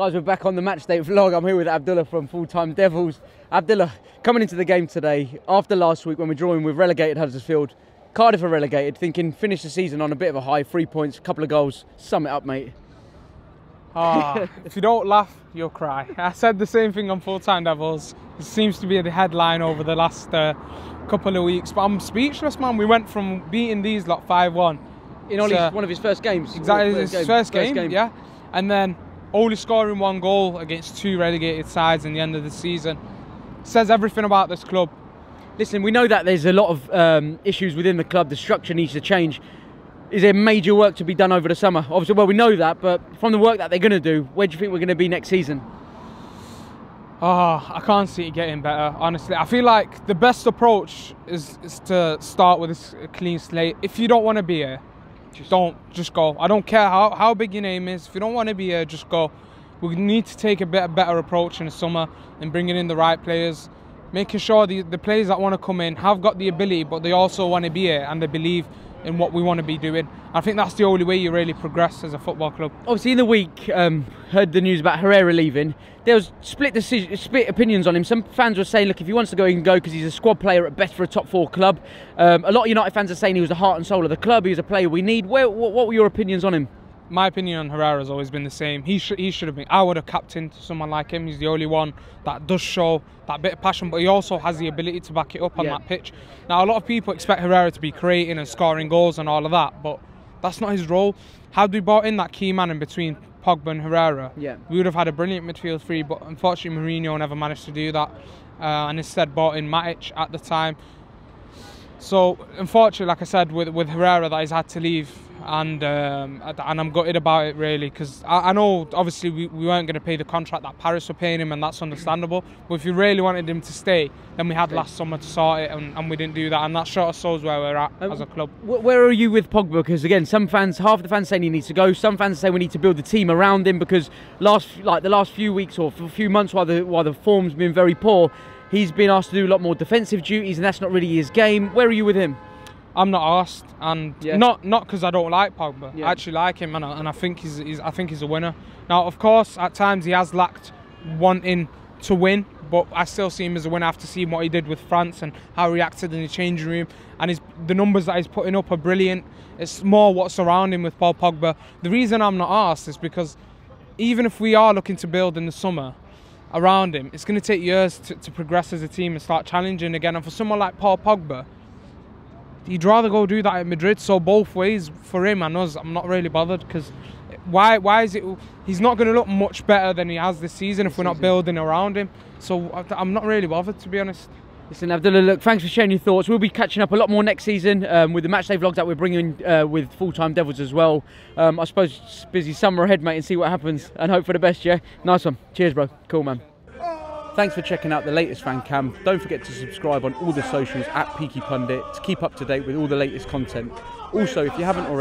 Guys, we're back on the match day vlog. I'm here with Abdullah from Full Time Devils. Abdullah, coming into the game today, after last week when we're drawing with relegated Huddersfield, Cardiff are relegated, thinking finish the season on a bit of a high, 3 points, a couple of goals, sum it up, mate. If you don't laugh, you'll cry. I said the same thing on Full Time Devils. It seems to be the headline over the last couple of weeks, but I'm speechless, man. We went from beating these lot 5-1. In Ollie's one of his first games. Exactly, his first game, yeah. And then only scoring 1 goal against 2 relegated sides in the end of the season. Says everything about this club. Listen, we know that there's a lot of issues within the club. The structure needs to change. Is there major work to be done over the summer? Obviously, well, we know that, but from the work that they're going to do, where do you think we're going to be next season? I can't see it getting better, honestly. I feel like the best approach is to start with a clean slate. If you don't want to be here, just go. I don't care how big your name is. If you don't want to be here, just go. We need to take a better approach in the summer and bringing in the right players, making sure the players that want to come in have got the ability, but they also want to be here and they believe in what we want to be doing. I think that's the only way you really progress as a football club. Obviously, in the week, heard the news about Herrera leaving. There was split opinions on him. Some fans were saying, look, if he wants to go, he can go because he's a squad player at best for a top 4 club. A lot of United fans are saying he was the heart and soul of the club. He was a player we need. What were your opinions on him? My opinion on Herrera has always been the same. He should have been. I would have captained someone like him. He's the only one that does show that bit of passion, but he also has the ability to back it up on that pitch. Now, a lot of people expect Herrera to be creating and scoring goals and all of that, but that's not his role. Had we brought in that key man in between Pogba and Herrera, we would have had a brilliant midfield three, but unfortunately Mourinho never managed to do that, and instead brought in Matic at the time. So unfortunately, like I said, with Herrera, that he's had to leave, and I'm gutted about it really, because I know obviously we weren't going to pay the contract that Paris were paying him, and that's understandable. But if you really wanted him to stay, then we had last summer to sort it, and we didn't do that, and that sort of shows where we're at as a club. Where are you with Pogba? Because again, half the fans saying he needs to go. Some fans say we need to build the team around him, because the last few weeks or a few months, while the form's been very poor, he's been asked to do a lot more defensive duties, and that's not really his game. Where are you with him? I'm not asked, and not because I don't like Pogba. I actually like him, and I think he's a winner. Now, of course, at times he has lacked wanting to win, but I still see him as a winner after seeing what he did with France and how he reacted in the changing room. And the numbers that he's putting up are brilliant. It's more what's around him with Paul Pogba. The reason I'm not asked is because even if we are looking to build in the summer around him, it's going to take years to progress as a team and start challenging again. And for someone like Paul Pogba, he'd rather go do that at Madrid. So both ways for him and us, I'm not really bothered, because why is it he's not going to look much better than he has this season if we're not building around him. So I'm not really bothered, to be honest. Listen, Abdullah, look, thanks for sharing your thoughts. We'll be catching up a lot more next season with the matchday vlogs that we're bringing with Full Time Devils as well. I suppose busy summer ahead, mate, and see what happens, and hope for the best. Yeah, nice one. Cheers, bro. Cool, man. Thanks for checking out the latest Fancam. Don't forget to subscribe on all the socials at Peaky Pundit to keep up to date with all the latest content. Also, if you haven't already,